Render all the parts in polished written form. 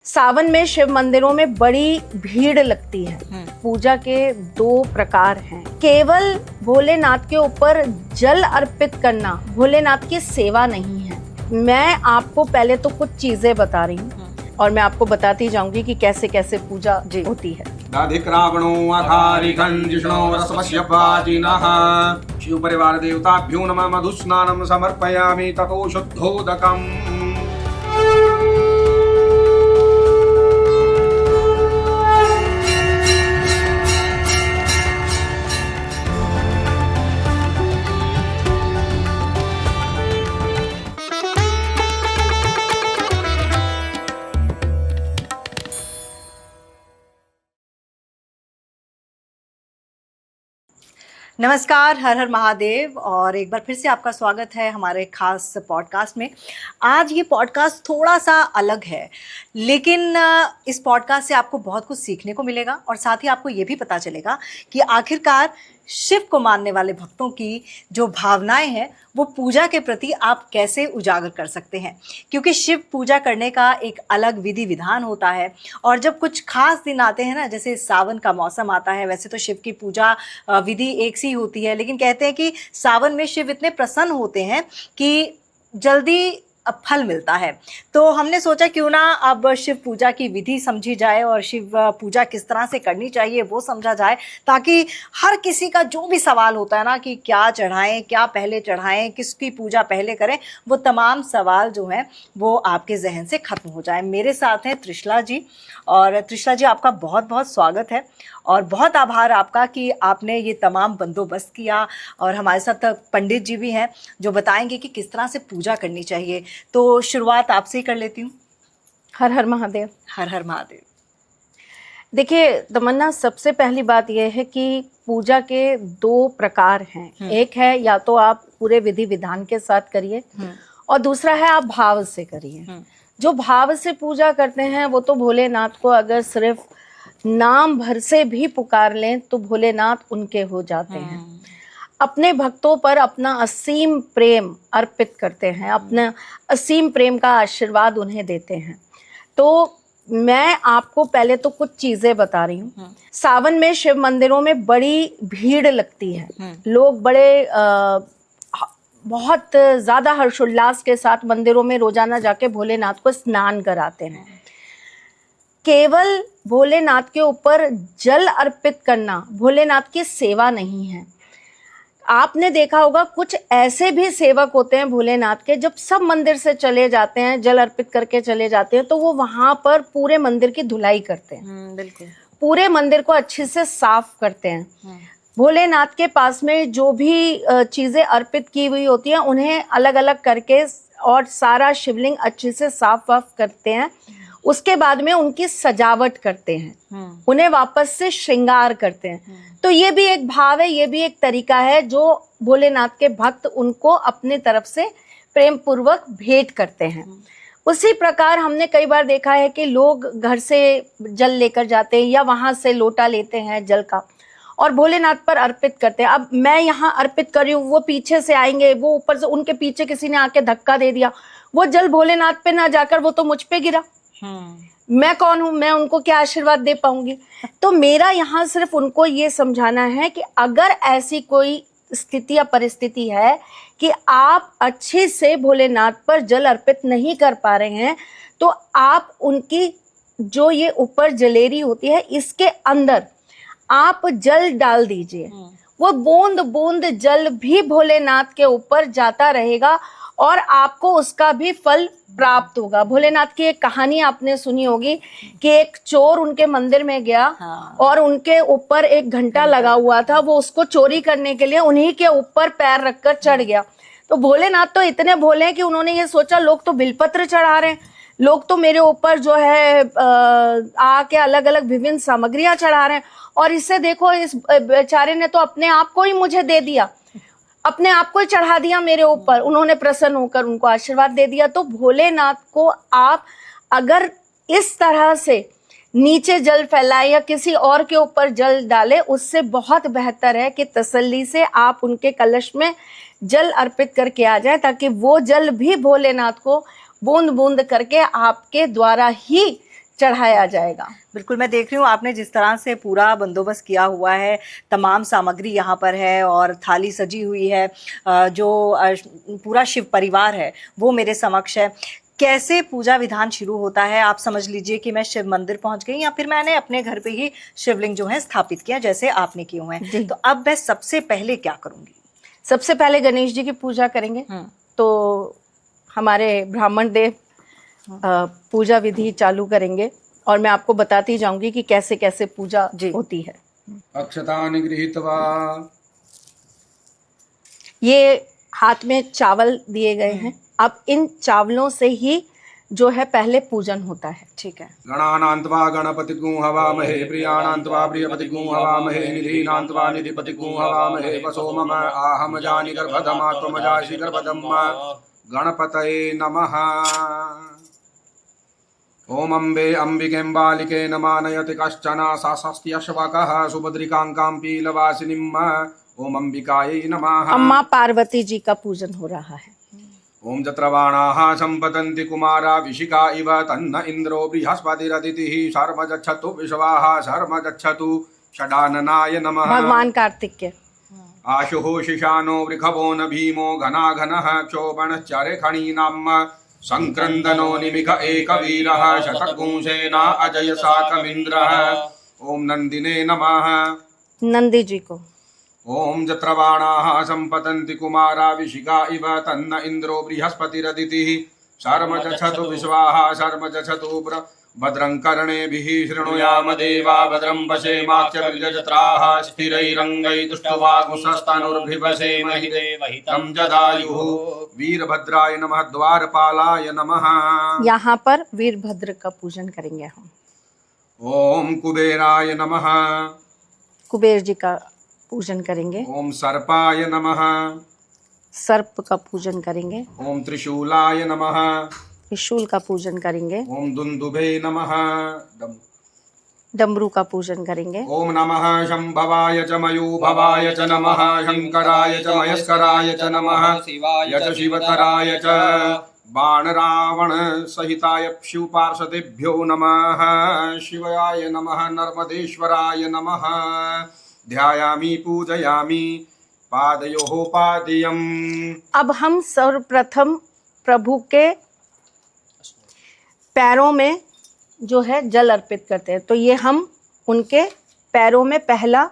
सावन में शिव मंदिरों में बड़ी भीड़ लगती है। पूजा के दो प्रकार हैं। केवल भोलेनाथ के ऊपर जल अर्पित करना भोलेनाथ की सेवा नहीं है। मैं आपको पहले तो कुछ चीजें बता रही हूँ और मैं आपको बताती जाऊंगी कि कैसे कैसे पूजा होती है। शिव परिवार देवताभ्यो नमः मधुस्नानं समर्पयामि ततो शुद्धोदकम्। नमस्कार, हर हर महादेव। और एक बार फिर से आपका स्वागत है हमारे खास पॉडकास्ट में। आज ये पॉडकास्ट थोड़ा सा अलग है, लेकिन इस पॉडकास्ट से आपको बहुत कुछ सीखने को मिलेगा और साथ ही आपको ये भी पता चलेगा कि आखिरकार शिव को मानने वाले भक्तों की जो भावनाएं हैं वो पूजा के प्रति आप कैसे उजागर कर सकते हैं, क्योंकि शिव पूजा करने का एक अलग विधि विधान होता है। और जब कुछ खास दिन आते हैं ना, जैसे सावन का मौसम आता है, वैसे तो शिव की पूजा विधि एक सी होती है, लेकिन कहते हैं कि सावन में शिव इतने प्रसन्न होते हैं कि जल्दी फल मिलता है। तो हमने सोचा क्यों ना अब शिव पूजा की विधि समझी जाए और शिव पूजा किस तरह से करनी चाहिए वो समझा जाए, ताकि हर किसी का जो भी सवाल होता है ना कि क्या चढ़ाएं, क्या पहले चढ़ाएं, किसकी पूजा पहले करें, वो तमाम सवाल जो हैं वो आपके जहन से ख़त्म हो जाए। मेरे साथ हैं त्रिशला जी, और त्रिशला जी आपका बहुत बहुत स्वागत है और बहुत आभार आपका कि आपने ये तमाम बंदोबस्त किया। और हमारे साथ पंडित जी भी हैं जो बताएंगे कि किस तरह से पूजा करनी चाहिए। तो शुरुआत आपसे ही कर लेती हूँ। हर हर महादेव। हर हर महादेव। देखिए तमन्ना, सबसे पहली बात यह है कि पूजा के दो प्रकार हैं। एक है या तो आप पूरे विधि विधान के साथ करिए और दूसरा है आप भाव से करिए। जो भाव से पूजा करते हैं वो तो भोलेनाथ को अगर सिर्फ नाम भर से भी पुकार लें तो भोलेनाथ उनके हो जाते हैं। अपने भक्तों पर अपना असीम प्रेम अर्पित करते हैं, अपना असीम प्रेम का आशीर्वाद उन्हें देते हैं। तो मैं आपको पहले तो कुछ चीजें बता रही हूँ। सावन में शिव मंदिरों में बड़ी भीड़ लगती है। लोग बड़े बहुत ज्यादा हर्षोल्लास के साथ मंदिरों में रोजाना जाके भोलेनाथ को स्नान कराते हैं। केवल भोलेनाथ के ऊपर जल अर्पित करना भोलेनाथ की सेवा नहीं है। आपने देखा होगा कुछ ऐसे भी सेवक होते हैं भोलेनाथ के, जब सब मंदिर से चले जाते हैं, जल अर्पित करके चले जाते हैं, तो वो वहां पर पूरे मंदिर की धुलाई करते हैं। बिल्कुल, पूरे पूरे मंदिर को अच्छे से साफ करते हैं। भोलेनाथ के पास में जो भी चीजें अर्पित की हुई होती हैं उन्हें अलग अलग करके और सारा शिवलिंग अच्छे से साफ वाफ करते हैं। उसके बाद में उनकी सजावट करते हैं, उन्हें वापस से श्रृंगार करते हैं। तो ये भी एक भाव है, ये भी एक तरीका है जो भोलेनाथ के भक्त उनको अपने तरफ से प्रेम पूर्वक भेंट करते हैं। उसी प्रकार हमने कई बार देखा है कि लोग घर से जल लेकर जाते हैं या वहां से लोटा लेते हैं जल का और भोलेनाथ पर अर्पित करते हैं। अब मैं यहाँ अर्पित कर रही हूँ, वो पीछे से आएंगे, वो ऊपर से उनके पीछे किसी ने आके धक्का दे दिया, वो जल भोलेनाथ पे ना जाकर वो तो मुझ पे गिरा। मैं कौन हूं, मैं उनको क्या आशीर्वाद दे पाऊंगी। तो मेरा यहाँ सिर्फ उनको ये समझाना है कि अगर ऐसी कोई स्थिति या परिस्थिति है कि आप अच्छे से भोलेनाथ पर जल अर्पित नहीं कर पा रहे हैं, तो आप उनकी जो ये ऊपर जलेरी होती है इसके अंदर आप जल डाल दीजिए। वो बूंद बूंद जल भी भोलेनाथ के ऊपर जाता रहेगा और आपको उसका भी फल प्राप्त होगा। भोलेनाथ की एक कहानी आपने सुनी होगी कि एक चोर उनके मंदिर में गया और उनके ऊपर एक घंटा लगा हुआ था, वो उसको चोरी करने के लिए उन्हीं के ऊपर पैर रखकर चढ़ गया। तो भोलेनाथ तो इतने भोले हैं कि उन्होंने ये सोचा लोग तो बिलपत्र चढ़ा रहे हैं, लोग तो मेरे ऊपर जो है आके अलग अलग विभिन्न सामग्रियां चढ़ा रहे हैं, और इससे देखो इस बेचारे ने तो अपने आप को ही मुझे दे दिया, अपने आप को ही चढ़ा दिया मेरे ऊपर। उन्होंने प्रसन्न होकर उनको आशीर्वाद दे दिया। तो भोलेनाथ को आप अगर इस तरह से नीचे जल फैलाए या किसी और के ऊपर जल डाले, उससे बहुत बेहतर है कि तसल्ली से आप उनके कलश में जल अर्पित करके आ जाए, ताकि वो जल भी भोलेनाथ को बूंद बूंद करके आपके द्वारा ही चढ़ाया जाएगा। बिल्कुल, मैं देख रही हूँ आपने जिस तरह से पूरा बंदोबस्त किया हुआ है, तमाम सामग्री यहाँ पर है और थाली सजी हुई है। जो पूरा शिव परिवार है वो मेरे समक्ष है। कैसे पूजा विधान शुरू होता है, आप समझ लीजिए कि मैं शिव मंदिर पहुंच गई या फिर मैंने अपने घर पे ही शिवलिंग जो है स्थापित किया जैसे आपने किए हुए हैं। तो अब मैं सबसे पहले क्या करूंगी? सबसे पहले गणेश जी की पूजा करेंगे। तो हमारे ब्राह्मण देव पूजा विधि चालू करेंगे और मैं आपको बताती जाऊंगी कि कैसे कैसे पूजा होती है। अक्षतानि गृहीत्वा, ये हाथ में चावल दिए गए हैं। अब इन चावलों से ही जो है पहले पूजन होता है। ठीक है। गणानान्त्वा गणपतिगुं हवामहे, प्रियाणान्त्वा प्रियपतिगुं हवामहे, निधीनान्त्वा निधिपतिगुं हवामहे, वसो मम आहम जानि गर्भधमा त्वमजासि गर्भधम् गणपतये नमः। ओम अम्बे अम्बिकें बालिके नमानयति कश्चन सास्त्यश्वकः सुभद्रिकाङ्कां पीलवासिनीम् ओम अम्बिकायै नमः। अम्मा पार्वती जी का पूजन हो रहा है। ओम जत्रवाणाः सम्पतन्ति कुमारा विशिका इव तन्न इन्द्रो बृहस्पतिरदितिः शर्म गच्छतु विश्वाः शर्म गच्छतु षडाननाय नमः। भगवान कार्तिकेय। आशुः शिशानो वृषभो न भीमो घनाघनः क्षोभणश्चरेखणीनाम् संक्रन्दनो निमिष एकवीरः शतकुंसेना अजय साकमिन्द्रः। ओम नन्दिने नमः। नंदी जी को। ओम जत्रवाणाः सम्पतन्ति कुमारा विशिका इव तन्न इन्द्रो बृहस्पतिरदितिः शर्म गच्छतु विश्वाः शर्म गच्छतु भद्रं कर्णेभिः शृणुयाम देवा भद्रं पश्येमाक्षभिर्यजत्राः स्थिरैरङ्गैस्तुष्टुवागुंसस्तनुर्भिवसेमहि तं जदायुः। वीरभद्राय नमः। द्वारपालाय नमः। यहाँ पर वीरभद्र का पूजन करेंगे हम। ओम कुबेराय नमः। कुबेर जी का पूजन करेंगे। ओम सर्पाय नमः। सर्प का पूजन करेंगे। ओम त्रिशूलाय नमः। त्रिशूल का पूजन करेंगे। ओम दुंदुभे नमः। डमरू का पूजन करेंगे। ओम नमः शंभवाय च मयूभवाय च नमः शंकराय च मयस्कराय च नमः शिवाय च शिवतराय च बाण रावण सहिताय शिवपार्षदेभ्यो नमः। शिवाय नमः। नर्मदेश्वराय नमः। ध्यायामि पूजयामि पादयोः पाद्यम्। अब हम सर्वप्रथम प्रभु के पैरों में जो है जल अर्पित करते हैं। तो ये हम उनके पैरों में पहला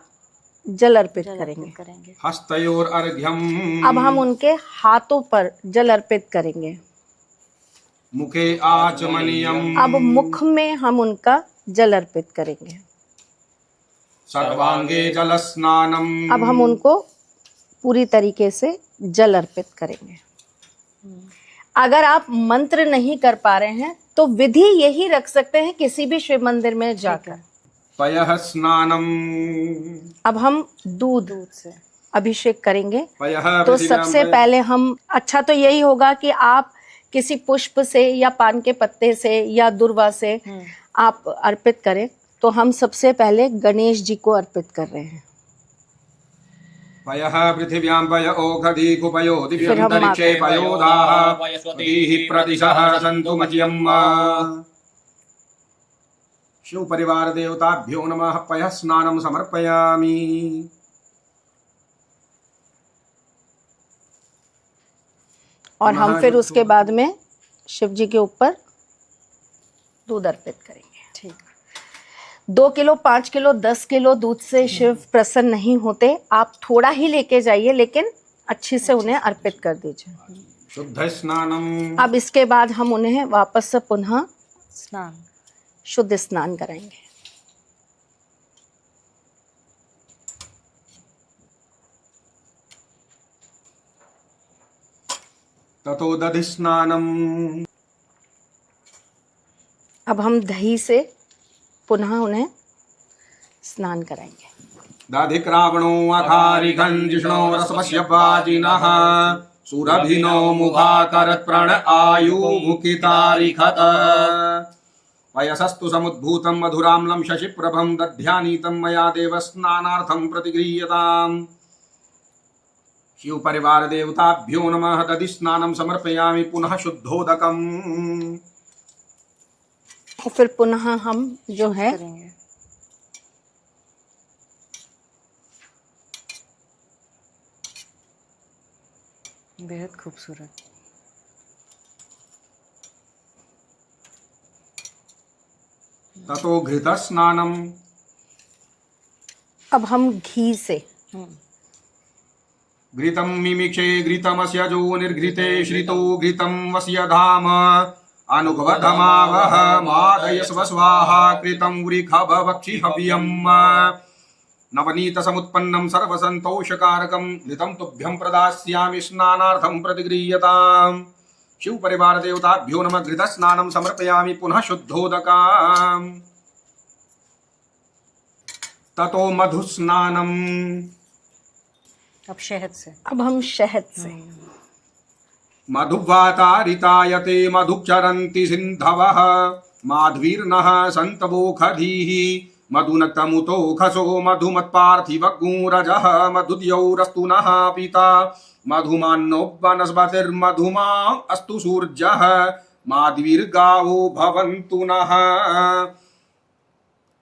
जल अर्पित करेंगे। हस्तयोर अर्घ्यम्। अब हम उनके हाथों पर जल अर्पित करेंगे। मुखे आचमनीयम्। अब मुख में हम उनका जल अर्पित करेंगे। सर्वांगे जल स्नानम्। अब हम उनको पूरी तरीके से जल अर्पित करेंगे। अगर आप मंत्र नहीं कर पा रहे हैं तो विधि यही रख सकते हैं किसी भी शिव मंदिर में जाकर। पयः स्नानम्। अब हम दूध से अभिषेक करेंगे। पयः तो सबसे पहले हम अच्छा तो यही होगा कि आप किसी पुष्प से या पान के पत्ते से या दुर्वा से आप अर्पित करें। तो हम सबसे पहले गणेश जी को अर्पित कर रहे हैं। पयः पृथिव्यां पय ओषधि कुपयो दिव्यन्तरिक्षे पयोधाः पयस्वतीः प्रदिशः सन्तु मज्यम्। शिव परिवार देवताभ्यो नमः। पयः स्नानं समर्पयामि। और हम फिर उसके बाद में शिव जी के ऊपर दूध अर्पित करेंगे। ठीक। 2 किलो 5 किलो 10 किलो दूध से शिव प्रसन्न नहीं होते। आप थोड़ा ही लेके जाइए लेकिन अच्छी से उन्हें अर्पित कर दीजिए। शुद्ध स्नानम। अब इसके बाद हम उन्हें वापस से पुनः शुद्ध स्नान कराएंगे। ततो दधि स्नानम। अब हम दही से पुनः उन्हें स्नान कराएंगे। दधिक्रावणो अधारिघं जिष्णो रसपश्यवाजिनः सुरभिनो मुखाकरत् प्रण आयु मुखितारिखत पयसस्तु समुद्भूतं मधुराम्लं शशिप्रभं दध्यानीतं मया देव स्नानार्थं प्रतिगृह्यताम्। शिव परिवार देवताभ्यो नमः। दधि स्नानं समर्पयामि पुनः शुद्धोदकम्। और फिर पुनः हम जो है करेंगे। बेहद खूबसूरत। ततो घृत स्नानम, अब हम घी से घृतम मिमिक्षे घृतमस्य जो निर्घृते श्रितो घृतम वस्य धाम अनुगवधमावह मादयस्व स्वाहा कृतं वृखभवक्षि हव्यम् नवनीत समुत्पन्नं सर्वसन्तोषकारकं घृतं तुभ्यं प्रदास्यामि स्नानार्थं प्रतिगृह्यताम्। शिव परिवार देवताभ्यो नमः। घृत स्नानं समर्पयामि पुनः शुद्धोदकाम्। ततो मधु स्नानम्, अब शहद से। अब हम शहद से मधुवातारितायते मधुचरन्ति सिन्धवः माध्वीर्नः सन्तवोखधीः मधुनक्तमुतोखसो मधुमत्पार्थिवगूरजः मधुद्यौरस्तु नः पिता मधुमान्नो वनस्पतिर्मधुमा अस्तु सूर्यः माध्वीर्गावो भवन्तु नः।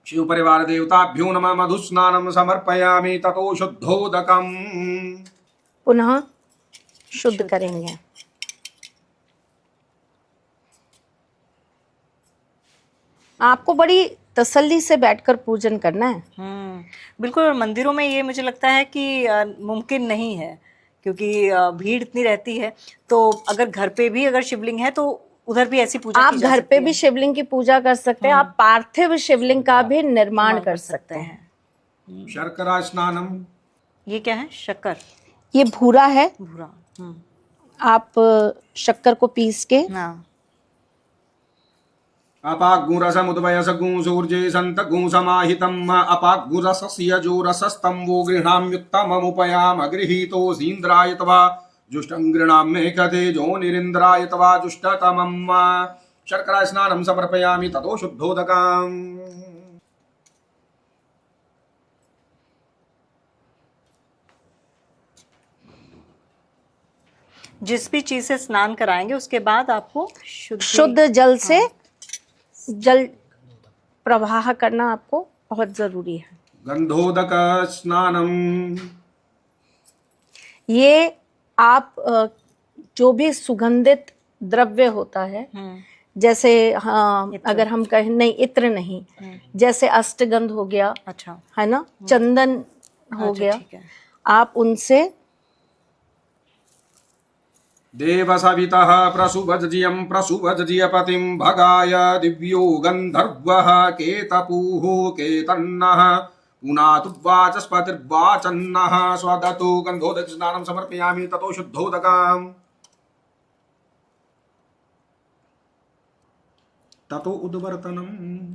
शिव परिवार देवताभ्यो नमः। मधुस्नानं समर्पयामि ततो शुद्धोदकम्। पुनः शुद्ध करेंगे। आपको बड़ी तसल्ली से बैठकर पूजन करना है। बिल्कुल। और मंदिरों में ये मुझे लगता है कि मुमकिन नहीं है, क्योंकि भीड़ इतनी रहती है। तो अगर घर पे भी अगर शिवलिंग है तो उधर भी ऐसी पूजा आप की जा घर सकती पे है। भी शिवलिंग की पूजा कर सकते हैं। आप पार्थिव शिवलिंग का भी निर्माण कर सकते हैं। शर्करा स्नानम, ये क्या है? शक्कर, ये भूरा है। भूरा। आप शक्कर को पीस के हाँ। अपाग्गुरसमुद्वयसगुं सूर्ये सन्तगुं समाहितम् अपाग्गुरसस्य जो रसस्तम्भो गृह्णाम्युत्तममुपयाम गृहीतोऽसीन्द्राय तवा जुष्टं गृह्णाम्ये कथे जो निरिन्द्राय तवा जुष्टतमम्। शर्करा स्नानं समर्पयामि ततो शुद्धोदकम्। जिस भी चीज से स्नान कराएंगे उसके बाद आपको शुद्ध जल से जल प्रवाह करना आपको बहुत जरूरी है। गंधोदक स्नानम, ये आप जो भी सुगंधित द्रव्य होता है, जैसे हाँ अगर हम कहें नहीं इत्र नहीं, जैसे अष्टगंध हो गया, अच्छा है ना, चंदन हो अच्छा, गया, ठीक है। आप उनसे देवसवितः प्रसुभज्यं प्रसुभज्यपतिं भगाय दिव्यो गन्धर्वः केतपुः केतन्नः पुनातुवाचस्पतिर्वाचन्नः स्वदतो गन्धोदक स्नानं समर्पयामि ततो शुद्धोदकम्। ततो उद्वर्तनम्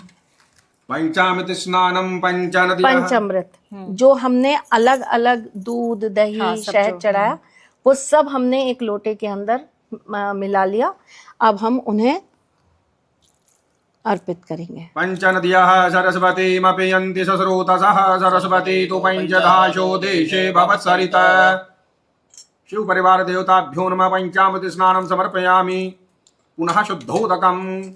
पंचामृत स्नानं पंचनद्यः, पंचामृत जो हमने अलग अलग दूध दही हाँ, सब शहद जो, चढ़ाया वो सब हमने एक लोटे के अंदर मिला लिया। अब हम उन्हें अर्पित करेंगे। पंचनद्यः सरस्वतीमपि सस्रोतसः सरस्वती तु पंचदाशो देशे भवत्सरितः। शिव परिवार देवताभ्यो नमः। पंचामृत स्नानं समर्पयामि पुनः शुद्धोदकम्।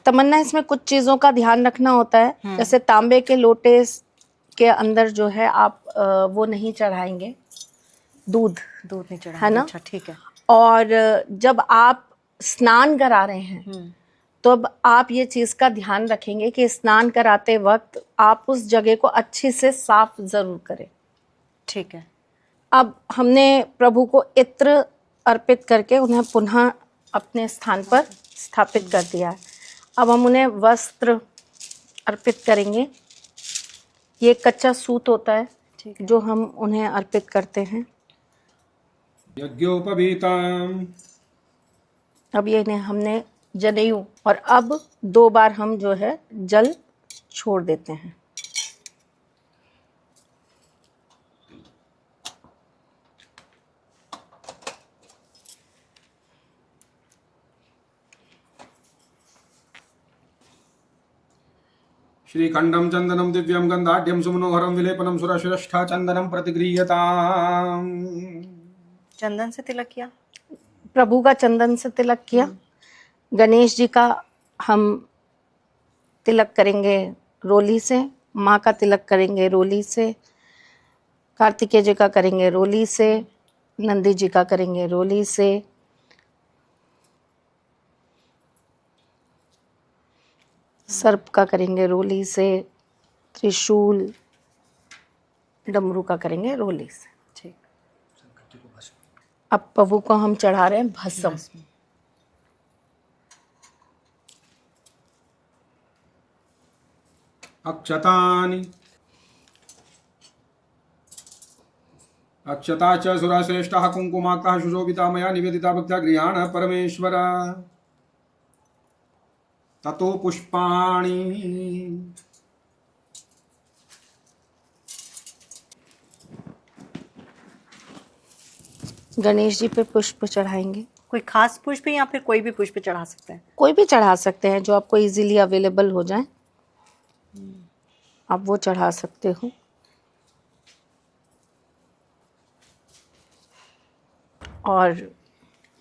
तमन्ना, इसमें कुछ चीजों का ध्यान रखना होता है। जैसे तांबे के लोटे के अंदर जो है आप वो नहीं चढ़ाएंगे, दूध नहीं चढ़ा है ना। अच्छा ठीक है। और जब आप स्नान करा रहे हैं तो अब आप ये चीज का ध्यान रखेंगे कि स्नान कराते वक्त आप उस जगह को अच्छे से साफ जरूर करें। ठीक है। अब हमने प्रभु को इत्र अर्पित करके उन्हें पुनः अपने स्थान पर स्थापित कर दिया है। अब हम उन्हें वस्त्र अर्पित करेंगे। ये कच्चा सूत होता है जो हम उन्हें अर्पित करते हैं। यज्ञोपवीतम्, अब ये हमने जनेऊ, और अब 2 बार हम जो है जल छोड़ देते हैं। श्रीखंडं चंदनं दिव्यं गंधाढ्यं सुमनोहरं विलेपनं सुरश्रेष्ठा चंदनं प्रतिगृह्यताम्। चंदन से तिलक किया, प्रभु का चंदन से तिलक किया। गणेश जी का हम तिलक करेंगे रोली से, माँ का तिलक करेंगे रोली से, कार्तिकेय जी का करेंगे रोली से, नंदी जी का करेंगे रोली से, सर्प का करेंगे रोली से, त्रिशूल, डमरू का करेंगे रोली से। ठीक। अब प्रभु को हम चढ़ा रहे हैं भस्म। अक्षतानि अक्षता च सुरश्रेष्ठः कुङ्कुमाक्तः सुशोभिता मया निवेदिता भक्त्या गृहाण परमेश्वर। ततो पुष्पाणि गणेश जी पे पुष्प चढ़ाएंगे। कोई खास पुष्प या फिर कोई भी पुष्प चढ़ा सकते हैं? कोई भी चढ़ा सकते हैं जो आपको इजीली अवेलेबल हो जाए, आप वो चढ़ा सकते हो। और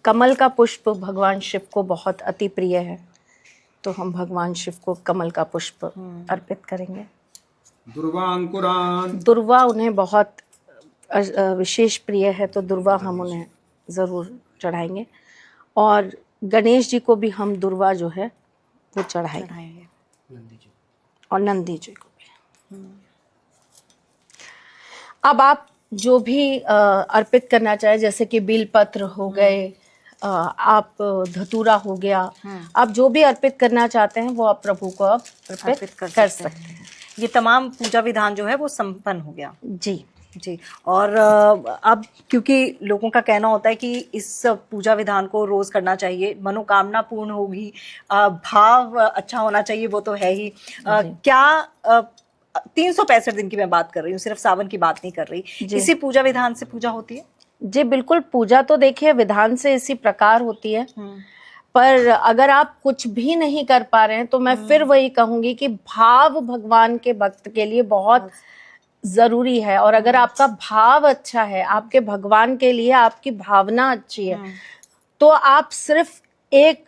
कमल का पुष्प भगवान शिव को बहुत अति प्रिय है, तो हम भगवान शिव को कमल का पुष्प अर्पित करेंगे। दुर्वांकुरान् दुर्वा उन्हें बहुत विशेष प्रिय है, तो दुर्वा हम उन्हें ज़रूर चढ़ाएंगे। और गणेश जी को भी हम दुर्वा जो है वो चढ़ाएंगे, और नंदी जी को भी। अब आप जो भी अर्पित करना चाहे, जैसे कि बेलपत्र हो गए, आप धतूरा हो गया, आप जो भी अर्पित करना चाहते हैं वो आप प्रभु को आप अर्पित कर सकते हैं। ये तमाम पूजा विधान जो है वो संपन्न हो गया। जी जी। और अब क्योंकि लोगों का कहना होता है कि इस पूजा विधान को रोज करना चाहिए, मनोकामना पूर्ण होगी, भाव अच्छा होना चाहिए, वो तो है ही। क्या 365 दिन की मैं बात कर रही हूँ, सिर्फ सावन की बात नहीं कर रही, इसी पूजा विधान से पूजा होती है? जी बिल्कुल, पूजा तो देखिए विधान से इसी प्रकार होती है, पर अगर आप कुछ भी नहीं कर पा रहे हैं तो मैं फिर वही कहूंगी कि भाव भगवान के भक्त के लिए बहुत जरूरी है। और अगर आपका भाव अच्छा है, आपके भगवान के लिए आपकी भावना अच्छी है, तो आप सिर्फ एक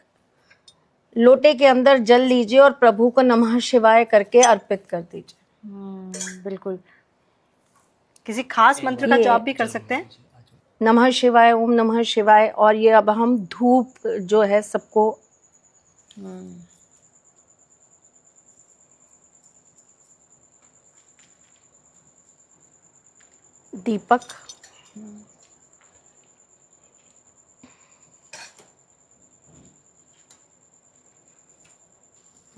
लोटे के अंदर जल लीजिए और प्रभु को नमः शिवाय करके अर्पित कर दीजिए। बिल्कुल। किसी खास मंत्र का जाप भी कर सकते हैं? नमः शिवाय, ओम नमः शिवाय। और ये अब हम धूप जो है सबको दीपक,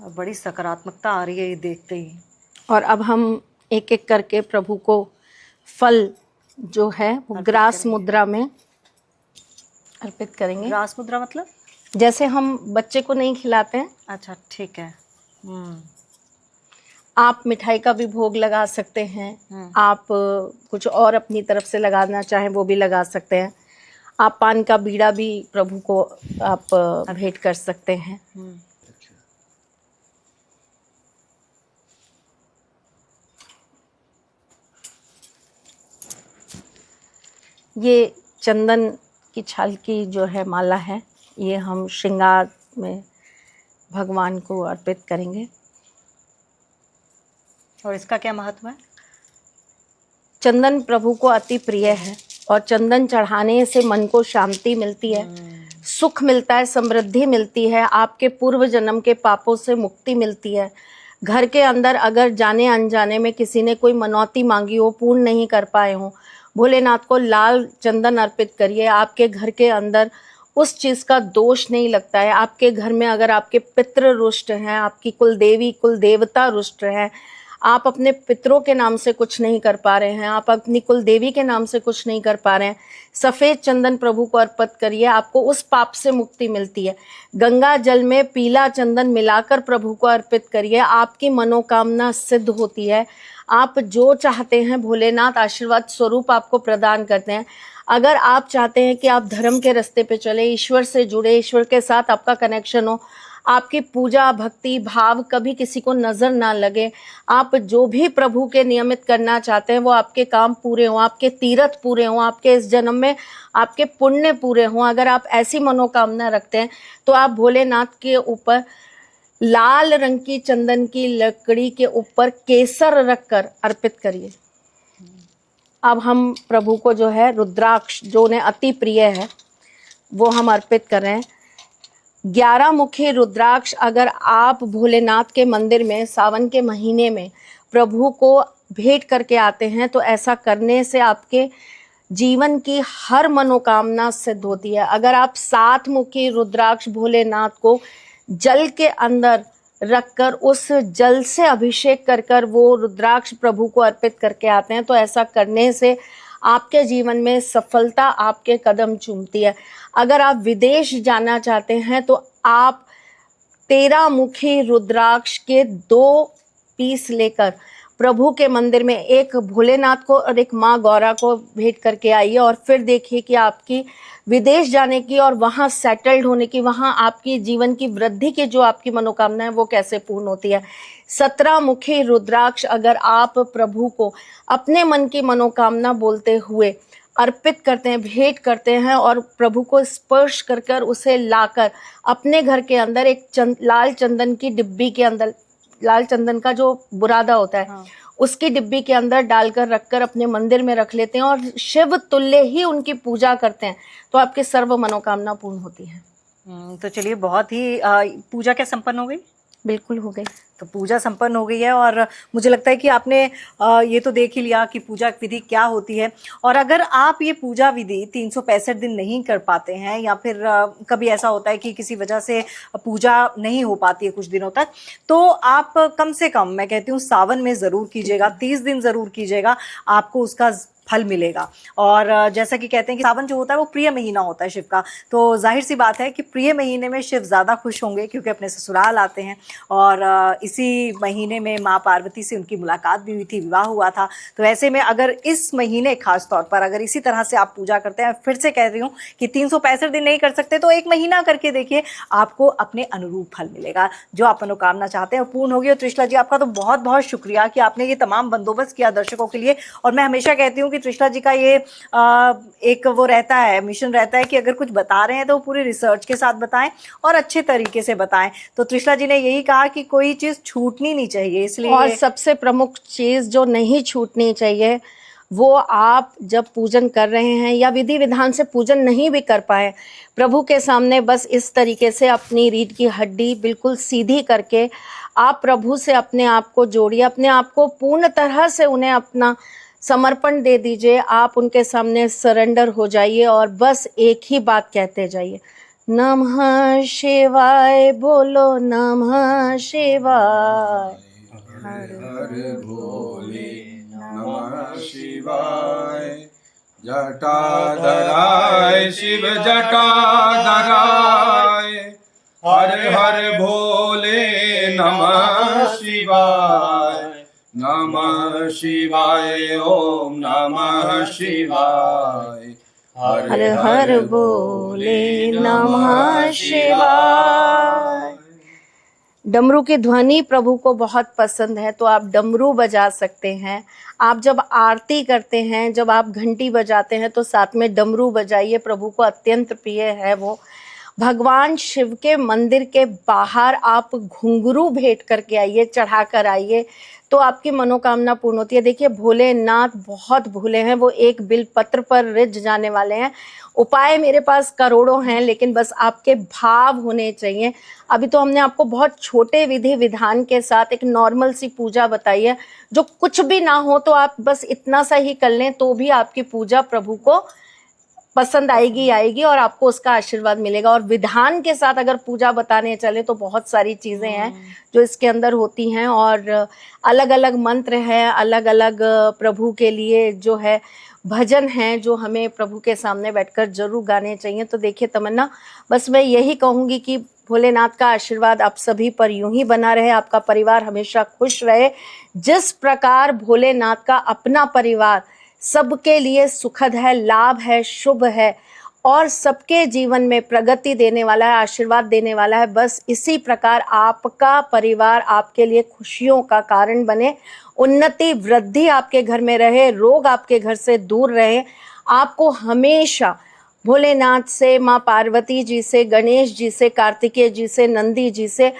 बड़ी सकारात्मकता आ रही है ये देखते ही। और अब हम एक एक करके प्रभु को फल जो है वो ग्रास मुद्रा में अर्पित करेंगे। ग्रास मुद्रा मतलब? जैसे हम बच्चे को नहीं खिलाते हैं। अच्छा, ठीक है। आप मिठाई का भी भोग लगा सकते हैं, आप कुछ और अपनी तरफ से लगाना चाहें वो भी लगा सकते हैं। आप पान का बीड़ा भी प्रभु को आप भेंट कर सकते हैं। ये चंदन की छाल की जो है माला है, ये हम श्रृंगार में भगवान को अर्पित करेंगे। और इसका क्या महत्व है? चंदन प्रभु को अति प्रिय है, और चंदन चढ़ाने से मन को शांति मिलती है, सुख मिलता है, समृद्धि मिलती है, आपके पूर्व जन्म के पापों से मुक्ति मिलती है। घर के अंदर अगर जाने अनजाने में किसी ने कोई मनौती मांगी हो, पूर्ण नहीं कर पाए हो, भोलेनाथ को लाल चंदन अर्पित करिए। आपके घर के अंदर उस चीज़ का दोष नहीं लगता है। आपके घर में अगर आपके पितृ रुष्ट हैं, आपकी कुल देवी कुल देवता रुष्ट हैं, आप अपने पितरों के नाम से कुछ नहीं कर पा रहे हैं, आप अपनी कुल देवी के नाम से कुछ नहीं कर पा रहे हैं, सफ़ेद चंदन प्रभु को अर्पित करिए, आपको उस पाप से मुक्ति मिलती है। गंगा जल में पीला चंदन मिलाकर प्रभु को अर्पित करिए, आपकी मनोकामना सिद्ध होती है। आप जो चाहते हैं भोलेनाथ आशीर्वाद स्वरूप आपको प्रदान करते हैं। अगर आप चाहते हैं कि आप धर्म के रास्ते पे चले, ईश्वर से जुड़े, ईश्वर के साथ आपका कनेक्शन हो, आपकी पूजा भक्ति भाव कभी किसी को नज़र ना लगे, आप जो भी प्रभु के नियमित करना चाहते हैं वो आपके काम पूरे हों, आपके तीर्थ पूरे हों, आपके इस जन्म में आपके पुण्य पूरे हों, अगर आप ऐसी मनोकामना रखते हैं तो आप भोलेनाथ के ऊपर लाल रंग की चंदन की लकड़ी के ऊपर केसर रखकर अर्पित करिए। अब हम प्रभु को जो है रुद्राक्ष, जो उन्हें अति प्रिय है, वो हम अर्पित कर रहे हैं। 11 मुखी रुद्राक्ष अगर आप भोलेनाथ के मंदिर में सावन के महीने में प्रभु को भेंट करके आते हैं तो ऐसा करने से आपके जीवन की हर मनोकामना सिद्ध होती है। अगर आप 7 मुखी रुद्राक्ष भोलेनाथ को जल के अंदर रखकर उस जल से अभिषेक कर कर वो रुद्राक्ष प्रभु को अर्पित करके आते हैं तो ऐसा करने से आपके जीवन में सफलता आपके कदम चूमती है। अगर आप विदेश जाना चाहते हैं तो आप 13 मुखी रुद्राक्ष के 2 पीस लेकर प्रभु के मंदिर में एक भोलेनाथ को और एक माँ गौरा को भेंट करके आइए और फिर देखिए कि आपकी विदेश जाने की और वहाँ सेटल्ड होने की, वहाँ आपकी जीवन की वृद्धि की जो आपकी मनोकामना है वो कैसे पूर्ण होती है। 17 मुखी रुद्राक्ष अगर आप प्रभु को अपने मन की मनोकामना बोलते हुए अर्पित करते हैं, भेंट करते हैं और प्रभु को स्पर्श कर कर उसे लाकर अपने घर के अंदर एक लाल चंदन की डिब्बी के अंदर, लाल चंदन का जो बुरादा होता है, हाँ, उसकी डिब्बी के अंदर डालकर रखकर अपने मंदिर में रख लेते हैं और शिव तुल्य ही उनकी पूजा करते हैं तो आपकी सर्व मनोकामना पूर्ण होती है। तो चलिए, बहुत ही पूजा क्या संपन्न हो गई? बिल्कुल हो गई। तो पूजा संपन्न हो गई है और मुझे लगता है कि आपने ये तो देख ही लिया कि पूजा विधि क्या होती है। और अगर आप ये पूजा विधि 365 दिन नहीं कर पाते हैं या फिर कभी ऐसा होता है कि किसी वजह से पूजा नहीं हो पाती है कुछ दिनों तक, तो आप कम से कम, मैं कहती हूँ, सावन में ज़रूर कीजिएगा, 30 दिन ज़रूर कीजिएगा, आपको उसका फल मिलेगा। और जैसा कि कहते हैं कि सावन जो होता है वो प्रिय महीना होता है शिव का, तो जाहिर सी बात है कि प्रिय महीने में शिव ज़्यादा खुश होंगे क्योंकि अपने ससुराल आते हैं। और इसी महीने में माँ पार्वती से उनकी मुलाकात भी हुई थी, विवाह हुआ था। तो ऐसे में अगर इस महीने खास तौर पर अगर इसी तरह से आप पूजा करते हैं, फिर से कह रही हूँ कि 365 दिन नहीं कर सकते तो 1 महीना करके देखिए, आपको अपने अनुरूप फल मिलेगा, जो आप मनोकामना चाहते हैं वो पूर्ण होगी। और त्रिशला जी, आपका तो बहुत बहुत शुक्रिया कि आपने ये तमाम बंदोबस्त किया दर्शकों के लिए। और मैं हमेशा कहती हूँ कि त्रिशला जी का ये एक वो रहता है, मिशन रहता है कि अगर कुछ बता रहे हैं तो पूरी रिसर्च के साथ बताएं और अच्छे तरीके से बताएं। तो त्रिशला जी ने यही कहा कि कोई चीज़ छूटनी नहीं चाहिए, इसलिए और सबसे प्रमुख चीज़ जो नहीं छूटनी चाहिए वो, आप जब पूजन कर रहे हैं या विधि विधान से पूजन नहीं भी कर पाए, प्रभु के सामने बस इस तरीके से अपनी रीढ़ की हड्डी बिल्कुल सीधी करके आप प्रभु से अपने आप को जोड़िए, अपने आप को पूर्ण तरह से उन्हें अपना समर्पण दे दीजिए। आप उनके सामने सरेंडर हो जाइए और बस एक ही बात कहते जाइए, नमः शिवाय, बोलो नमः शिवाय, हर हर भोले नमः शिवाय। जटाधराय शिव जटाधराय, हर हर भोले नमः शिवाय, नमः शिवाय, ओम नमः शिवाय, हर हर भोले नमः शिवाय। डमरू की ध्वनि प्रभु को बहुत पसंद है तो आप डमरू बजा सकते हैं। आप जब आरती करते हैं, जब आप घंटी बजाते हैं तो साथ में डमरू बजाइए, प्रभु को अत्यंत प्रिय है वो। भगवान शिव के मंदिर के बाहर आप घुंघरू भेंट करके आइए, चढ़ा कर आइए तो आपकी मनोकामना पूर्ण होती है। देखिए, भोलेनाथ बहुत भोले हैं, वो एक बिलपत्र पर रिझ जाने वाले हैं। उपाय मेरे पास करोड़ों हैं, लेकिन बस आपके भाव होने चाहिए। अभी तो हमने आपको बहुत छोटे विधि विधान के साथ एक नॉर्मल सी पूजा बताई है, जो कुछ भी ना हो तो आप बस इतना सा ही कर लें तो भी आपकी पूजा प्रभु को पसंद आएगी और आपको उसका आशीर्वाद मिलेगा। और विधान के साथ अगर पूजा बताने चले तो बहुत सारी चीज़ें हैं जो इसके अंदर होती हैं और अलग अलग मंत्र हैं, अलग अलग प्रभु के लिए जो है भजन हैं जो हमें प्रभु के सामने बैठकर जरूर गाने चाहिए। तो देखिए तमन्ना, बस मैं यही कहूँगी कि भोलेनाथ का आशीर्वाद आप सभी पर यूं ही बना रहे, आपका परिवार हमेशा खुश रहे। जिस प्रकार भोलेनाथ का अपना परिवार सबके लिए सुखद है, लाभ है, शुभ है और सबके जीवन में प्रगति देने वाला है, आशीर्वाद देने वाला है। बस इसी प्रकार आपका परिवार आपके लिए खुशियों का कारण बने, उन्नति वृद्धि आपके घर में रहे, रोग आपके घर से दूर रहे। आपको हमेशा भोलेनाथ से, माँ पार्वती जी से, गणेश जी से, कार्तिकेय जी से, नंदी जी से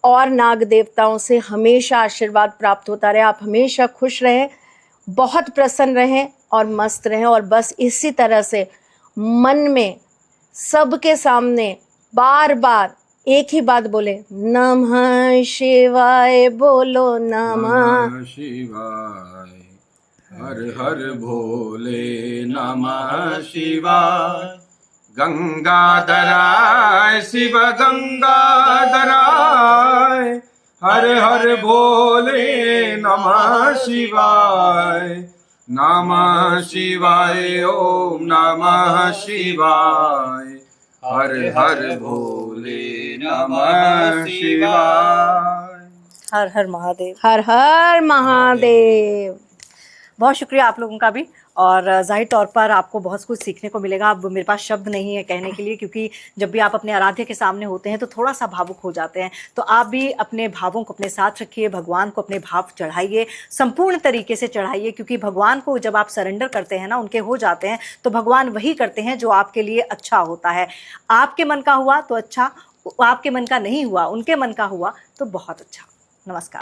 और नाग देवताओं से हमेशा आशीर्वाद प्राप्त होता रहे। आप हमेशा खुश रहें, बहुत प्रसन्न रहें और मस्त रहें। और बस इसी तरह से मन में सबके सामने बार बार एक ही बात बोले, नमः शिवाय बोलो, नमः शिवाय। हर हर भोले नमः शिवाय। गंगाधराय शिव गंगाधराय। हर हर भोले नमः शिवाय। नमः शिवाय ओम नमः शिवाय। हर हर भोले नमः शिवाय। हर हर महादेव। हर हर महादेव। बहुत शुक्रिया आप लोगों का भी, और जाहिर तौर पर आपको बहुत कुछ सीखने को मिलेगा। अब मेरे पास शब्द नहीं है कहने के लिए, क्योंकि जब भी आप अपने आराध्य के सामने होते हैं तो थोड़ा सा भावुक हो जाते हैं। तो आप भी अपने भावों को अपने साथ रखिए, भगवान को अपने भाव चढ़ाइए, संपूर्ण तरीके से चढ़ाइए, क्योंकि भगवान को जब आप सरेंडर करते हैं ना, उनके हो जाते हैं, तो भगवान वही करते हैं जो आपके लिए अच्छा होता है। आपके मन का हुआ तो अच्छा, आपके मन का नहीं हुआ, उनके मन का हुआ तो बहुत अच्छा। नमस्कार।